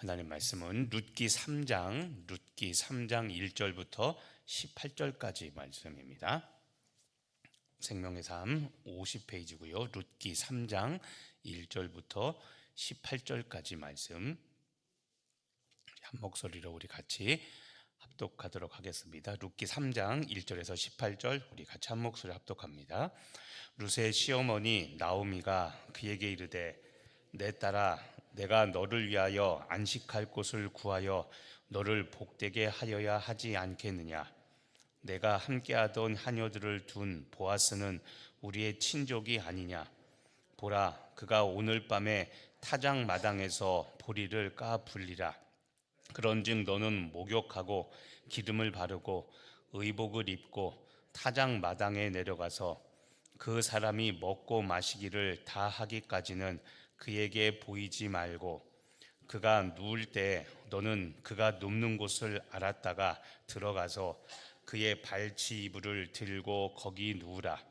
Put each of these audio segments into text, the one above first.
하나님 말씀은 룻기 3장 1절부터 18절까지 말씀입니다. 생명의 삶 50페이지고요. 룻기 3장 1절부터 18절까지 말씀 한 목소리로 우리 같이 합독하도록 하겠습니다. 룻기 3장 1절에서 18절 우리 같이 한 목소리 합독합니다. 룻의 시어머니 나오미가 그에게 이르되 내 딸아 내가 너를 위하여 안식할 곳을 구하여 너를 복되게 하여야 하지 않겠느냐. 내가 함께하던 하녀들을 둔 보아스는 우리의 친족이 아니냐. 보라 그가 오늘 밤에 타작 마당에서 보리를 까 불리라. 그런즉 너는 목욕하고 기름을 바르고 의복을 입고 타작 마당에 내려가서 그 사람이 먹고 마시기를 다 하기까지는 그에게 보이지 말고 그가 누울 때 너는 그가 눕는 곳을 알았다가 들어가서 그의 발치 이불을 들고 거기 누우라.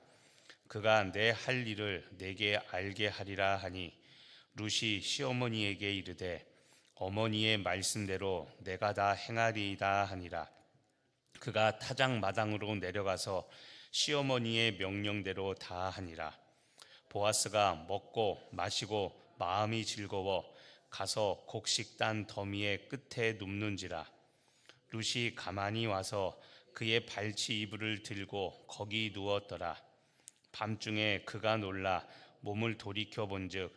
그가 내 할 일을 내게 알게 하리라 하니 룻이 시어머니에게 이르되 어머니의 말씀대로 내가 다 행하리이다 하니라. 그가 타작 마당으로 내려가서 시어머니의 명령대로 다 하니라. 보아스가 먹고 마시고 마음이 즐거워 가서 곡식단 더미의 끝에 눕는지라. 룻이 가만히 와서 그의 발치 이불을 들고 거기 누웠더라. 밤중에 그가 놀라 몸을 돌이켜 본즉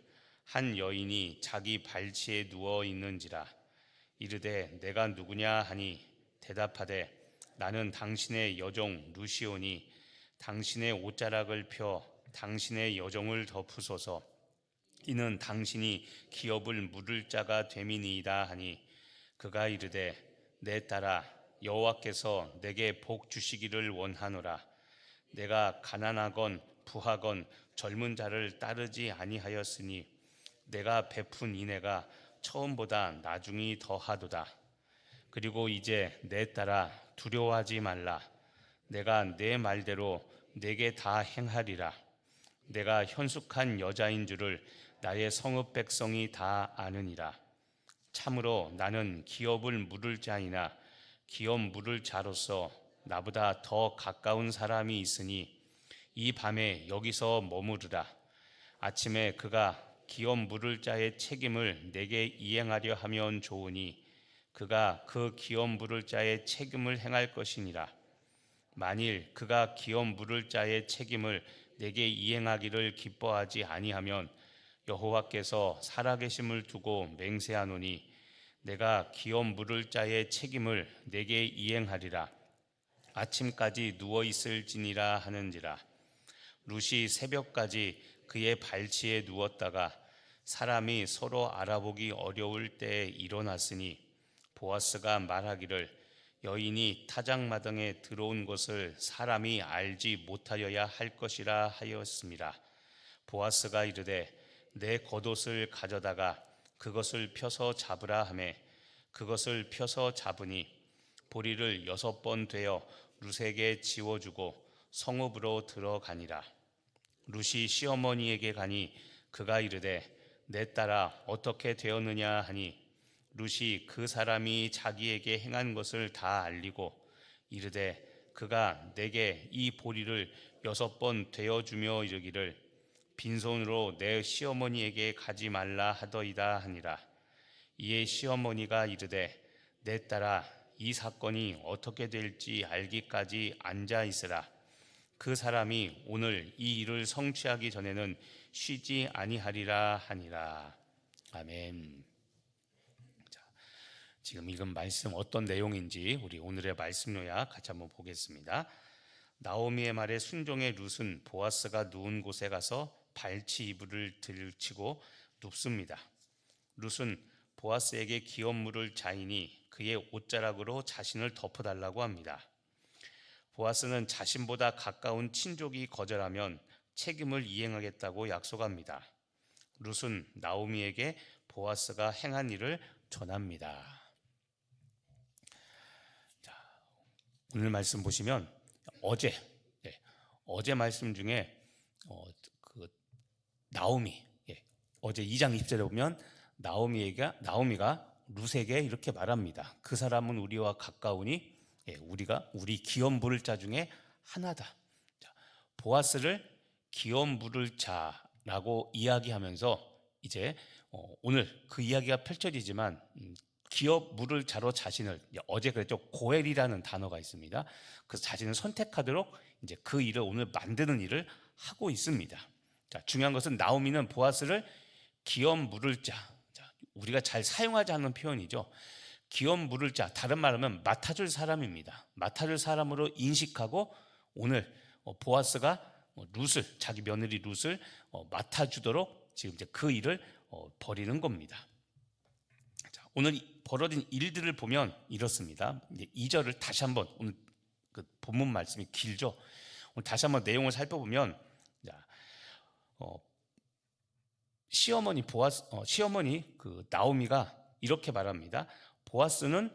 한 여인이 자기 발치에 누워 있는지라. 이르되 내가 누구냐 하니 대답하되 나는 당신의 여종 룻이오니 당신의 옷자락을 펴 당신의 여종을 덮으소서. 이는 당신이 기업을 물을 자가 됨이니이다 하니 그가 이르되 내 딸아 여호와께서 내게 복 주시기를 원하노라. 내가 가난하건 부하건 젊은 자를 따르지 아니하였으니 내가 베푼 인애가 처음보다 나중이 더하도다. 그리고 이제 내 딸아 두려워하지 말라. 내가 내 말대로 내게 다 행하리라. 내가 현숙한 여자인 줄을 나의 성읍 백성이 다 아느니라. 참으로 나는 기업을 물을 자이나 기업 물을 자로서 나보다 더 가까운 사람이 있으니 이 밤에 여기서 머무르라. 아침에 그가 기업 물을 자의 책임을 내게 이행하려 하면 좋으니 그가 그 기업 물을 자의 책임을 행할 것이니라. 만일 그가 기업 물을 자의 책임을 내게 이행하기를 기뻐하지 아니하면 여호와께서 살아계심을 두고 맹세하노니 내가 기업 물을 자의 책임을 내게 이행하리라. 아침까지 누워 있을지니라 하는지라. 룻이 새벽까지 그의 발치에 누웠다가 사람이 서로 알아보기 어려울 때에 일어났으니 보아스가 말하기를 여인이 타작 마당에 들어온 것을 사람이 알지 못하여야 할 것이라 하였습니다. 보아스가 이르되 내 겉옷을 가져다가 그것을 펴서 잡으라 하매 그것을 펴서 잡으니 보리를 6번 되어 룻에게 지워주고 성읍으로 들어가니라. 룻이 시어머니에게 가니 그가 이르되 내 딸아 어떻게 되었느냐 하니 룻이 그 사람이 자기에게 행한 것을 다 알리고 이르되 그가 내게 이 보리를 6번 되어주며 이르기를 빈손으로 내 시어머니에게 가지 말라 하더이다 하니라. 이에 시어머니가 이르되 내 딸아 이 사건이 어떻게 될지 알기까지 앉아 있으라. 그 사람이 오늘 이 일을 성취하기 전에는 쉬지 아니하리라 하니라. 아멘. 자, 지금 읽은 말씀 어떤 내용인지 우리 오늘의 말씀 요약 같이 한번 보겠습니다. 나오미의 말에 순종의 룻은 보아스가 누운 곳에 가서 발치 이불을 들치고 눕습니다. 룻은 보아스에게 기업 물을 자이니 그의 옷자락으로 자신을 덮어달라고 합니다. 보아스는 자신보다 가까운 친족이 거절하면 책임을 이행하겠다고 약속합니다. 룻은 나오미에게 보아스가 행한 일을 전합니다. 자, 오늘 말씀 보시면 어제 말씀 중에 나오미 어제 2장 20절에 보면 나오미가 룻에게 이렇게 말합니다. 그 사람은 우리와 가까우니 우리 기업 물을 자 중에 하나다. 자, 보아스를 기업 물을 자라고 이야기하면서 이제 오늘 그 이야기가 펼쳐지지만 기업 물을 자로 자신을, 어제 그랬죠, 고엘이라는 단어가 있습니다. 그 자신을 선택하도록 이제 그 일을 오늘 만드는 일을 하고 있습니다. 자, 중요한 것은 나오미는 보아스를 기업 물을 자, 우리가 잘 사용하지 않는 표현이죠. 기업 물을 자, 다른 말하면 맡아줄 사람입니다. 맡아줄 사람으로 인식하고 오늘 보아스가 룻을, 자기 며느리 룻을 맡아주도록 지금 이제 그 일을 벌이는 겁니다. 자, 오늘 벌어진 일들을 보면 이렇습니다. 이제 2절을 다시 한번, 오늘 그 본문 말씀이 길죠. 오늘 다시 한번 내용을 살펴보면, 자, 시어머니 그 나오미가 이렇게 말합니다. 보아스는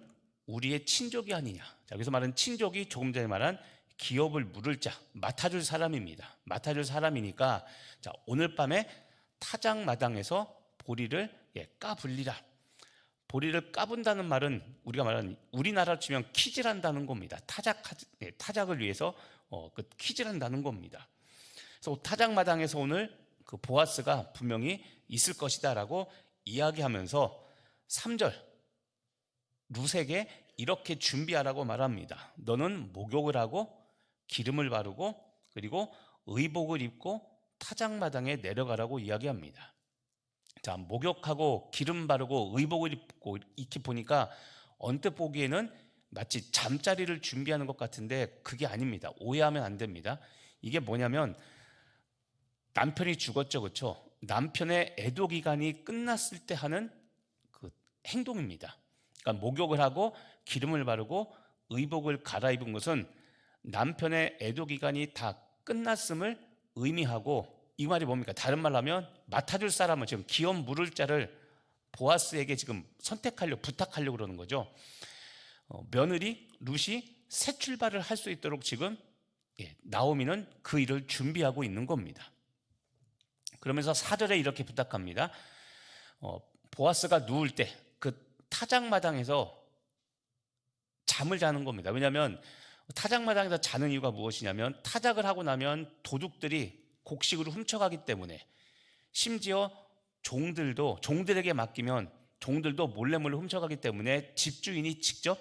우리의 친족이 아니냐. 자, 여기서 말하는 친족이 조금 전에 말한 기업을 물을 자, 맡아줄 사람입니다. 맡아줄 사람이니까, 자, 오늘 밤에 타작마당에서 보리를 까불리라. 보리를 까분다는 말은 우리가 말하는, 우리나라로 치면 키질한다는 겁니다. 타작을 위해서 그 키질한다는 겁니다. 그래서 타작마당에서 오늘 그 보아스가 분명히 있을 것이다라고 이야기하면서 3절 룻에게 이렇게 준비하라고 말합니다. 너는 목욕을 하고 기름을 바르고 그리고 의복을 입고 타작마당에 내려가라고 이야기합니다. 자, 목욕하고 기름 바르고 의복을 입고 이렇게 보니까 언뜻 보기에는 마치 잠자리를 준비하는 것 같은데 그게 아닙니다. 오해하면 안 됩니다. 이게 뭐냐면 남편이 죽었죠, 그렇죠? 남편의 애도 기간이 끝났을 때 하는 그 행동입니다. 그러니까 목욕을 하고 기름을 바르고 의복을 갈아입은 것은 남편의 애도 기간이 다 끝났음을 의미하고, 이 말이 뭡니까? 다른 말로 하면 맡아줄 사람은 지금 기업 물을 자를 보아스에게 지금 부탁하려고 그러는 거죠. 며느리 룻이 새 출발을 할 수 있도록 지금 나오미는 그 일을 준비하고 있는 겁니다. 그러면서 4절에 이렇게 부탁합니다. 보아스가 누울 때 그 타작마당에서 잠을 자는 겁니다. 왜냐하면 타작마당에서 자는 이유가 무엇이냐면 타작을 하고 나면 도둑들이 곡식으로 훔쳐가기 때문에, 심지어 종들에게 맡기면 종들도 몰래 훔쳐가기 때문에 집주인이 직접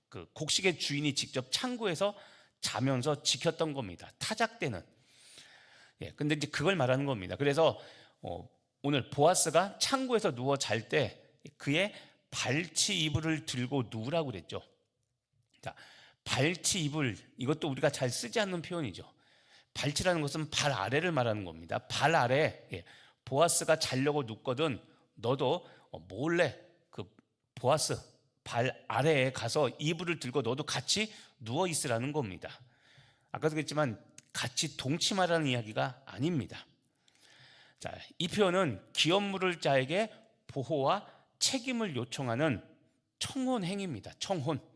그 곡식의 주인이 직접 창고에서 자면서 지켰던 겁니다. 타작 때는. 근데 이제 그걸 말하는 겁니다. 그래서 오늘 보아스가 창고에서 누워 잘 때 그의 발치 이불을 들고 누우라고 그랬죠. 자, 발치 이불, 이것도 우리가 잘 쓰지 않는 표현이죠. 발치라는 것은 발 아래를 말하는 겁니다. 발 아래, 보아스가 자려고 눕거든 너도 몰래 그 보아스 발 아래에 가서 이불을 들고 너도 같이 누워 있으라는 겁니다. 아까도 그랬지만 같이 동침하라는 이야기가 아닙니다. 자, 이 표현은 기업 물을 자에게 보호와 책임을 요청하는 청혼 행위입니다. 청혼.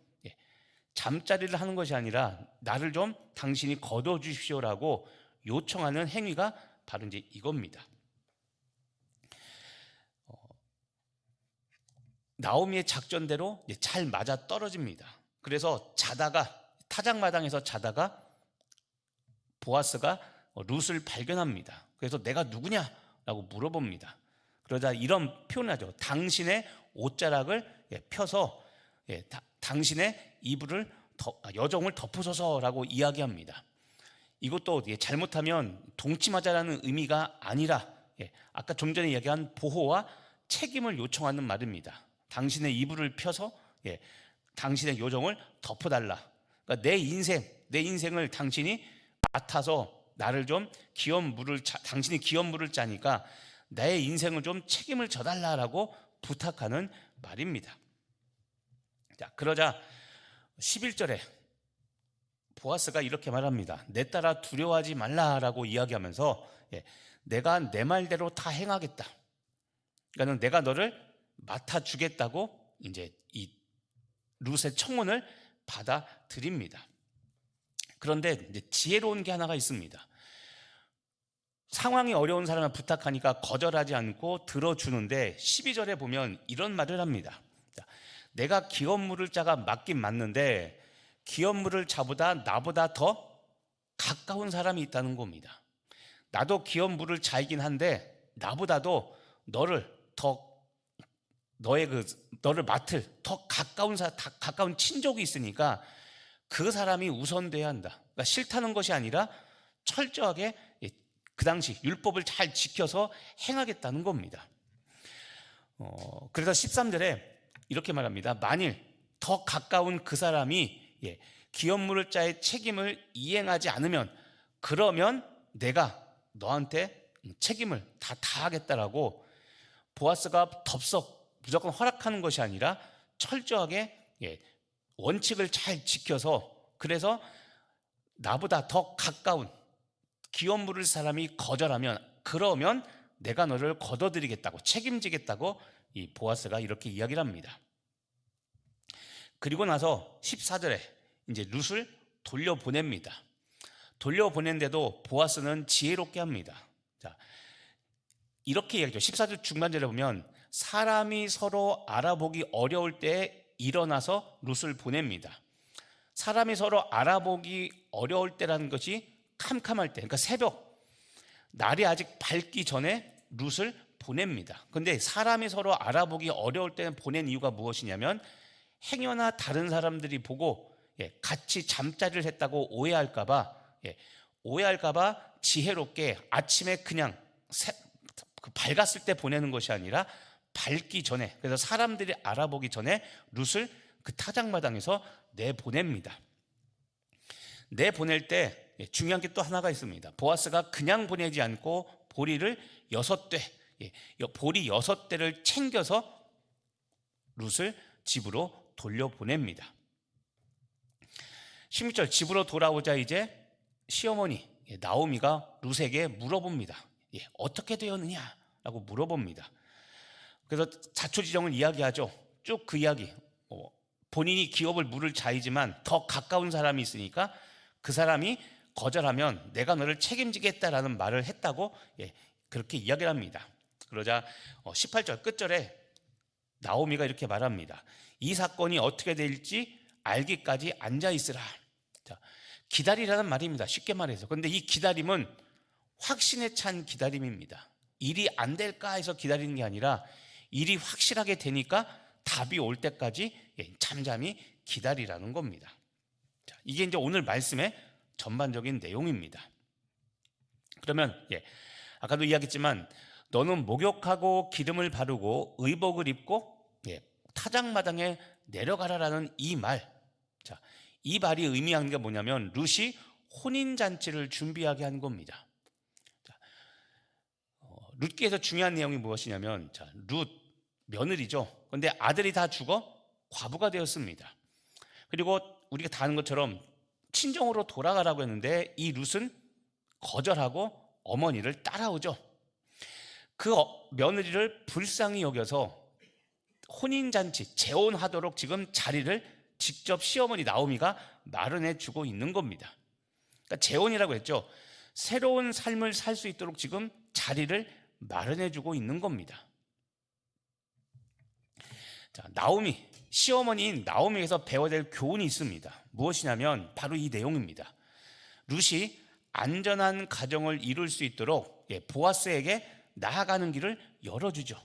잠자리를 하는 것이 아니라 나를 좀 당신이 거둬 주십시오라고 요청하는 행위가 바로 이제 이겁니다. 나오미의 작전대로 잘 맞아 떨어집니다. 그래서 타작마당에서 자다가 보아스가 룻을 발견합니다. 그래서 내가 누구냐라고 물어봅니다. 그러자 이런 표현을 하죠. 당신의 옷자락을 펴서 당신의 여종을 덮으소서라고 이야기합니다. 이것도 잘못하면 동침하자라는 의미가 아니라 아까 좀 전에 이야기한 보호와 책임을 요청하는 말입니다. 당신의 이불을 펴서 당신의 여종을 덮어달라. 그러니까 내 인생을 당신이 맡아서 나를 좀 당신이 기업 물을 짜니까 내 인생을 좀 책임을 져달라라고 부탁하는 말입니다. 자, 그러자 11절에 보아스가 이렇게 말합니다. 내 딸아 두려워하지 말라라고 이야기하면서 내가 내 말대로 다 행하겠다. 그러니까 내가 너를 맡아주겠다고 이제 이 룻의 청혼을 받아들입니다. 그런데 이제 지혜로운 게 하나가 있습니다. 상황이 어려운 사람을 부탁하니까 거절하지 않고 들어주는데 12절에 보면 이런 말을 합니다. 내가 기업 물을 자가 맞긴 맞는데 기업 물을 자보다 나보다 더 가까운 사람이 있다는 겁니다. 나도 기업 물을 자이긴 한데 나보다도 너를 맡을 더 가까운 친족이 있으니까 그 사람이 우선돼야 한다. 그러니까 싫다는 것이 아니라 철저하게 그 당시 율법을 잘 지켜서 행하겠다는 겁니다. 그래서 13절에 이렇게 말합니다. 만일 더 가까운 그 사람이 기업 물을 자의 책임을 이행하지 않으면 그러면 내가 너한테 책임을 다 다하겠다라고 보아스가 덥석 무조건 허락하는 것이 아니라 철저하게 원칙을 잘 지켜서 그래서 나보다 더 가까운 기업 물을 사람이 거절하면 그러면 내가 너를 거둬들이겠다고 책임지겠다고 이 보아스가 이렇게 이야기를 합니다. 그리고 나서 14절에 이제 룻을 돌려보냅니다. 돌려보낸데도 보아스는 지혜롭게 합니다. 자, 이렇게 이야기죠. 14절 중반절에 보면 사람이 서로 알아보기 어려울 때 일어나서 룻을 보냅니다. 사람이 서로 알아보기 어려울 때라는 것이 캄캄할 때, 그러니까 새벽, 날이 아직 밝기 전에 룻을 보냅니다. 그런데 사람이 서로 알아보기 어려울 때는 보낸 이유가 무엇이냐면 행여나 다른 사람들이 보고 같이 잠자리를 했다고 오해할까봐 지혜롭게 아침에 그냥 밝았을 때 보내는 것이 아니라 밝기 전에, 그래서 사람들이 알아보기 전에 룻을 그 타작마당에서 내보냅니다. 내보낼 때 중요한 게 또 하나가 있습니다. 보아스가 그냥 보내지 않고 보리를 6대, 보리 6대를 챙겨서 룻을 집으로 돌려보냅니다. 16절 집으로 돌아오자 이제 시어머니 나오미가 룻에게 물어봅니다. 어떻게 되었느냐라고 물어봅니다. 그래서 자초지종을 이야기하죠. 쭉 그 이야기. 본인이 기업을 물을 자이지만 더 가까운 사람이 있으니까 그 사람이 거절하면 내가 너를 책임지겠다라는 말을 했다고 그렇게 이야기를 합니다. 그러자 18절 끝절에 나오미가 이렇게 말합니다. 이 사건이 어떻게 될지 알기까지 앉아있으라. 자, 기다리라는 말입니다. 쉽게 말해서. 그런데 이 기다림은 확신에 찬 기다림입니다. 일이 안 될까 해서 기다리는 게 아니라 일이 확실하게 되니까 답이 올 때까지 잠잠히 기다리라는 겁니다. 자, 이게 이제 오늘 말씀의 전반적인 내용입니다. 그러면 아까도 이야기했지만 너는 목욕하고 기름을 바르고 의복을 입고 타작마당에 내려가라라는 이 말. 자, 이 말이 의미하는 게 뭐냐면 룻이 혼인잔치를 준비하게 한 겁니다. 룻기에서 중요한 내용이 무엇이냐면 룻 며느리죠. 그런데 아들이 다 죽어 과부가 되었습니다. 그리고 우리가 다 아는 것처럼 친정으로 돌아가라고 했는데 이 룻은 거절하고 어머니를 따라오죠. 그 며느리를 불쌍히 여겨서 혼인잔치 재혼하도록 지금 자리를 직접 시어머니 나오미가 마련해 주고 있는 겁니다. 그러니까 재혼이라고 했죠. 새로운 삶을 살 수 있도록 지금 자리를 마련해 주고 있는 겁니다. 자, 나오미, 시어머니인 나오미에서 배워야 될 교훈이 있습니다. 무엇이냐면 바로 이 내용입니다. 룻이 안전한 가정을 이룰 수 있도록 보아스에게 나아가는 길을 열어주죠.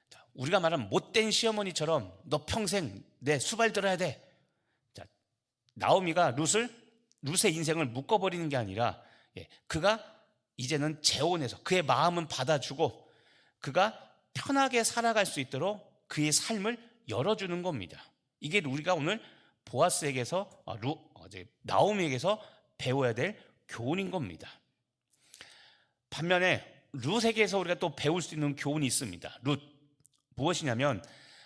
자, 우리가 말하는 못된 시어머니처럼 너 평생 내 수발 들어야 돼. 자, 나오미가 룻의 인생을 묶어버리는 게 아니라 그가 이제는 재혼해서 그의 마음은 받아주고 그가 편하게 살아갈 수 있도록 그의 삶을 열어주는 겁니다. 이게 우리가 오늘 보아스에게서 나오미에게서 배워야 될 교훈인 겁니다. 반면에 룻에게서 우리가 또 배울 수 있는 교훈이 있습니다. 룻 무엇이냐면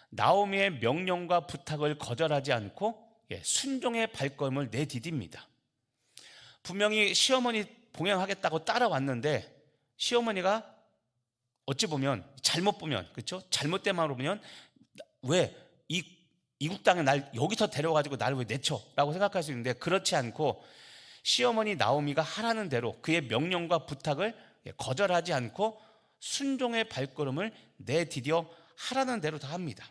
나오미의 명령과 부탁을 거절하지 않고 순종의 발걸음을 내디딥니다. 분명히 시어머니 봉양하겠다고 따라왔는데 시어머니가 어찌 보면 잘못 보면 그렇죠? 잘못된 마음으로 보면 왜 이국 땅에 날 여기서 데려가지고 나를 왜 내쳐라고 생각할 수 있는데 그렇지 않고 시어머니 나오미가 하라는 대로 그의 명령과 부탁을 거절하지 않고 순종의 발걸음을 내디뎌 하라는 대로 다 합니다.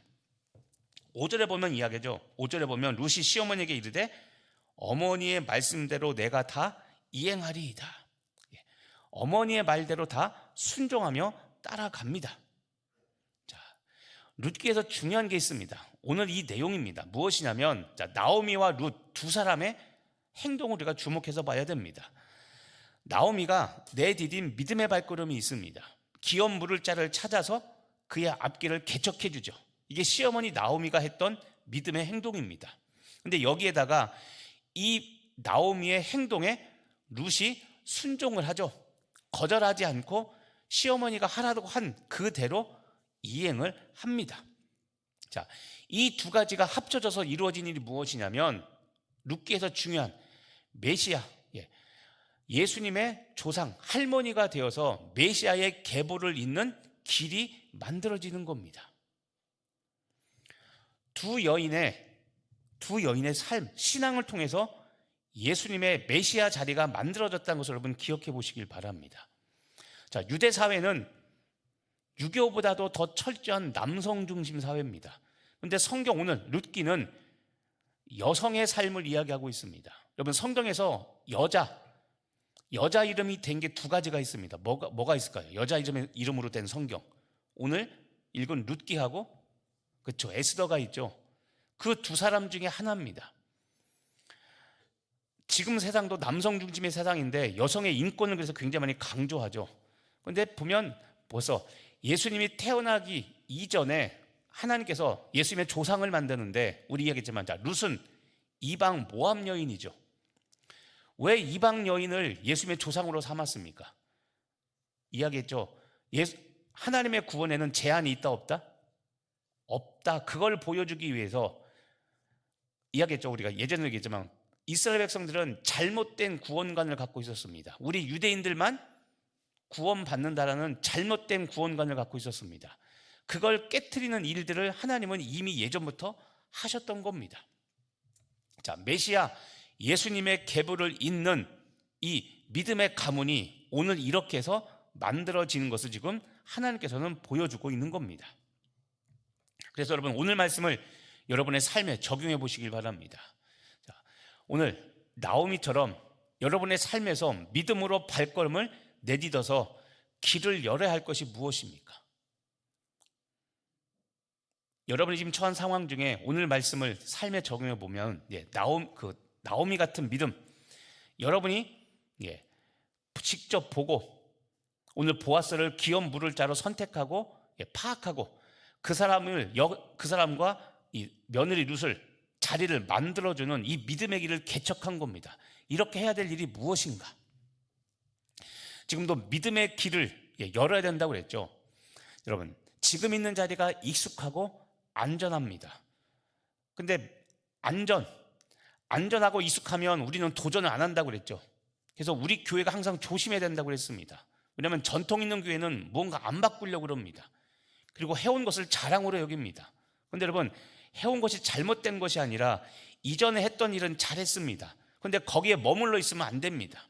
5절에 보면 이야기죠. 5절에 보면 룻이 시어머니에게 이르되 어머니의 말씀대로 내가 다 이행하리이다. 어머니의 말대로 다 순종하며 따라갑니다. 자, 룻기에서 중요한 게 있습니다. 오늘 이 내용입니다. 무엇이냐면 나오미와 룻 두 사람의 행동을 우리가 주목해서 봐야 됩니다. 나오미가 내디딘 믿음의 발걸음이 있습니다. 기업 물을 자를 찾아서 그의 앞길을 개척해 주죠. 이게 시어머니 나오미가 했던 믿음의 행동입니다. 근데 여기에다가 이 나오미의 행동에 룻이 순종을 하죠. 거절하지 않고 시어머니가 하라고 한 그대로 이행을 합니다. 자, 이 두 가지가 합쳐져서 이루어진 일이 무엇이냐면 룻기에서 중요한 메시아, 예수님의 조상, 할머니가 되어서 메시아의 계보를 잇는 길이 만들어지는 겁니다. 두 여인의 삶, 신앙을 통해서 예수님의 메시아 자리가 만들어졌다는 것을 여러분 기억해 보시길 바랍니다. 자, 유대 사회는 유교보다도 더 철저한 남성 중심 사회입니다. 그런데 성경 오늘 룻기는 여성의 삶을 이야기하고 있습니다. 여러분 성경에서 여자 이름이 된 게 두 가지가 있습니다. 뭐가 있을까요? 여자 이름으로 된 성경. 오늘 읽은 룻기하고 그렇죠, 에스더가 있죠. 그 두 사람 중에 하나입니다. 지금 세상도 남성 중심의 세상인데 여성의 인권을 그래서 굉장히 많이 강조하죠. 그런데 보면 벌써 예수님이 태어나기 이전에 하나님께서 예수님의 조상을 만드는데 우리 이야기했지만 룻은 이방 모압 여인이죠. 왜 이방 여인을 예수님의 조상으로 삼았습니까? 이야기했죠. 하나님의 구원에는 제한이 있다 없다? 없다. 그걸 보여주기 위해서 이야기했죠. 우리가 예전에 얘기했지만 이스라엘 백성들은 잘못된 구원관을 갖고 있었습니다. 우리 유대인들만 구원받는다라는 잘못된 구원관을 갖고 있었습니다. 그걸 깨트리는 일들을 하나님은 이미 예전부터 하셨던 겁니다. 자, 메시아 예수님의 계보를 잇는 이 믿음의 가문이 오늘 이렇게 해서 만들어지는 것을 지금 하나님께서는 보여주고 있는 겁니다. 그래서 여러분 오늘 말씀을 여러분의 삶에 적용해 보시길 바랍니다. 자, 오늘 나오미처럼 여러분의 삶에서 믿음으로 발걸음을 내딛어서 길을 열어야 할 것이 무엇입니까? 여러분이 지금 처한 상황 중에 오늘 말씀을 삶에 적용해 보면 나오미 같은 믿음, 여러분이 직접 보고 오늘 보아스를 기업 물을 자로 선택하고 파악하고 그 사람과 이 며느리 룻을 자리를 만들어주는 이 믿음의 길을 개척한 겁니다. 이렇게 해야 될 일이 무엇인가? 지금도 믿음의 길을 열어야 된다고 그랬죠. 여러분 지금 있는 자리가 익숙하고 안전합니다. 근데 안전하고 익숙하면 우리는 도전을 안 한다고 그랬죠. 그래서 우리 교회가 항상 조심해야 된다고 그랬습니다. 왜냐하면 전통 있는 교회는 뭔가 안 바꾸려고 그럽니다. 그리고 해온 것을 자랑으로 여깁니다. 그런데 여러분 해온 것이 잘못된 것이 아니라 이전에 했던 일은 잘했습니다. 그런데 거기에 머물러 있으면 안 됩니다.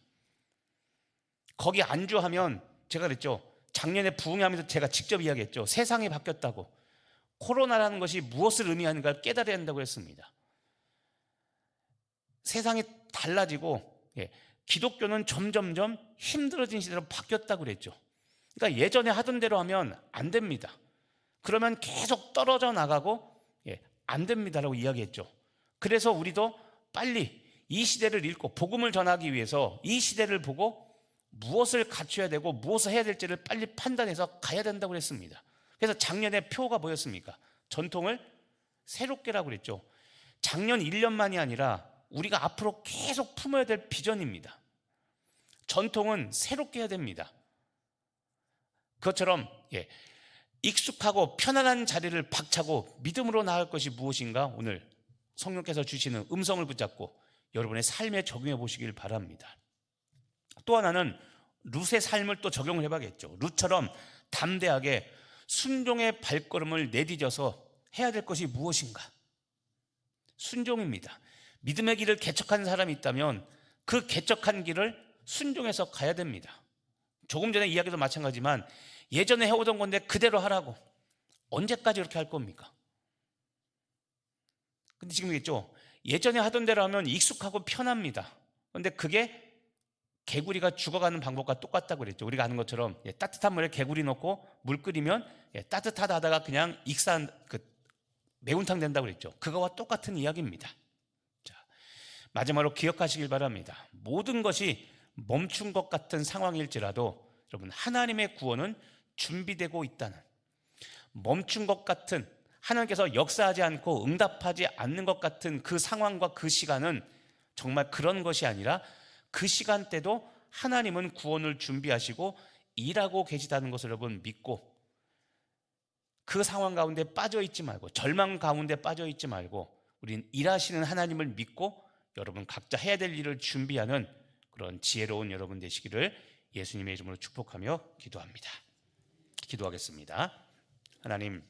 거기 안주하면 제가 그랬죠. 작년에 부흥하면서 제가 직접 이야기했죠. 세상이 바뀌었다고. 코로나라는 것이 무엇을 의미하는가 깨달아야 한다고 했습니다. 세상이 달라지고 기독교는 점점점 힘들어진 시대로 바뀌었다고 그랬죠. 그러니까 예전에 하던 대로 하면 안 됩니다. 그러면 계속 떨어져 나가고 안 됩니다라고 이야기했죠. 그래서 우리도 빨리 이 시대를 읽고 복음을 전하기 위해서 이 시대를 보고 무엇을 갖춰야 되고 무엇을 해야 될지를 빨리 판단해서 가야 된다고 그랬습니다. 그래서 작년에 표가 뭐였습니까? 전통을 새롭게라고 그랬죠. 작년 1년만이 아니라 우리가 앞으로 계속 품어야 될 비전입니다. 전통은 새롭게 해야 됩니다. 그것처럼 익숙하고 편안한 자리를 박차고 믿음으로 나아갈 것이 무엇인가 오늘 성령께서 주시는 음성을 붙잡고 여러분의 삶에 적용해 보시길 바랍니다. 또 하나는 룻의 삶을 또 적용을 해봐야겠죠. 룻처럼 담대하게 순종의 발걸음을 내디뎌서 해야 될 것이 무엇인가? 순종입니다. 믿음의 길을 개척한 사람이 있다면 그 개척한 길을 순종해서 가야 됩니다. 조금 전에 이야기도 마찬가지지만 예전에 해오던 건데 그대로 하라고 언제까지 이렇게 할 겁니까? 근데 지금 있죠. 예전에 하던 대로 하면 익숙하고 편합니다. 근데 그게 개구리가 죽어가는 방법과 똑같다고 그랬죠. 우리가 아는 것처럼 따뜻한 물에 개구리 넣고 물 끓이면 따뜻하다 하다가 그냥 익산 매운탕 된다고 그랬죠. 그거와 똑같은 이야기입니다. 자, 마지막으로 기억하시길 바랍니다. 모든 것이 멈춘 것 같은 상황일지라도 여러분, 하나님의 구원은 준비되고 있다는, 멈춘 것 같은, 하나님께서 역사하지 않고 응답하지 않는 것 같은 그 상황과 그 시간은 정말 그런 것이 아니라 그 시간대도 하나님은 구원을 준비하시고 일하고 계시다는 것을 여러분 믿고, 그 상황 가운데 빠져 있지 말고, 절망 가운데 빠져 있지 말고, 우린 일하시는 하나님을 믿고 여러분 각자 해야 될 일을 준비하는 그런 지혜로운 여러분 되시기를 예수님의 이름으로 축복하며 기도합니다. 기도하겠습니다. 하나님,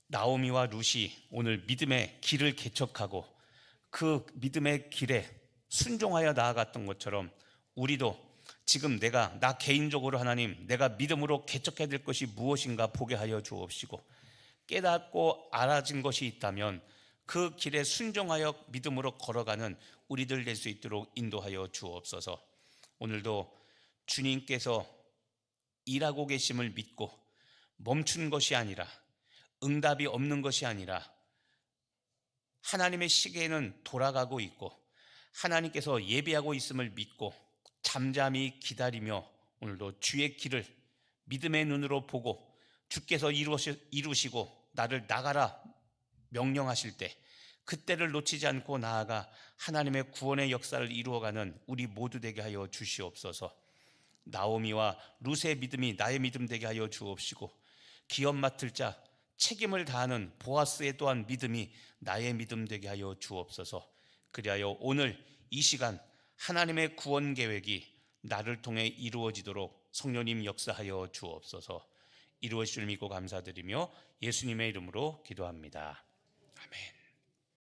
나오미와 룻이 오늘 믿음의 길을 개척하고 그 믿음의 길에 순종하여 나아갔던 것처럼 우리도 지금 나 개인적으로 하나님, 내가 믿음으로 개척해야 될 것이 무엇인가 보게 하여 주옵시고, 깨닫고 알아진 것이 있다면 그 길에 순종하여 믿음으로 걸어가는 우리들 될 수 있도록 인도하여 주옵소서. 오늘도 주님께서 일하고 계심을 믿고 멈춘 것이 아니라, 응답이 없는 것이 아니라 하나님의 시계는 돌아가고 있고 하나님께서 예비하고 있음을 믿고 잠잠히 기다리며 오늘도 주의 길을 믿음의 눈으로 보고 주께서 이루시고 나를 나가라 명령하실 때 그때를 놓치지 않고 나아가 하나님의 구원의 역사를 이루어가는 우리 모두 되게 하여 주시옵소서. 나오미와 룻의 믿음이 나의 믿음 되게 하여 주옵시고, 기업 맡을 자 책임을 다하는 보아스의 또한 믿음이 나의 믿음 되게 하여 주옵소서. 그리하여 오늘 이 시간 하나님의 구원 계획이 나를 통해 이루어지도록 성령님 역사하여 주옵소서. 이루어질 줄 믿고 감사드리며 예수님의 이름으로 기도합니다. 아멘.